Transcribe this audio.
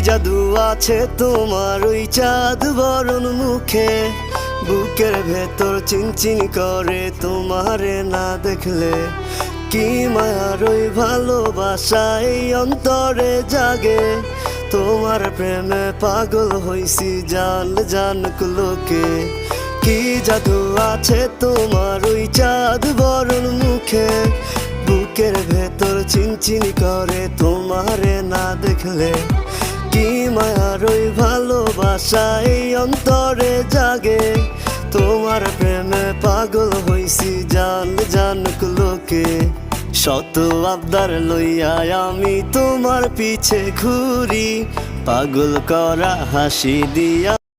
জাদু আছে তোমার ওই চাঁদ বরণ মুখে, বুকের ভেতর চিনচিন করে তোমারে না দেখলে। কি মায়ার ওই ভালোবাসা এই অন্তরে জাগে, তোমার প্রেমে পাগল হইছি জান জানুক লোকে। কি জাদু আছে তোমার ওই চাঁদ বরণ মুখে, বুকের ভেতর চিনচিন করে তোমারে না দেখলে। কি মায়ার ওই ভালোবাসা এই অন্তরে জাগে, তোমার প্রেমে পাগল হইছি জান জানুক লোকে। শত আবদার লইয়া আমি তোমার পিছে ঘুরি, পাগল করা হাসি দিয়া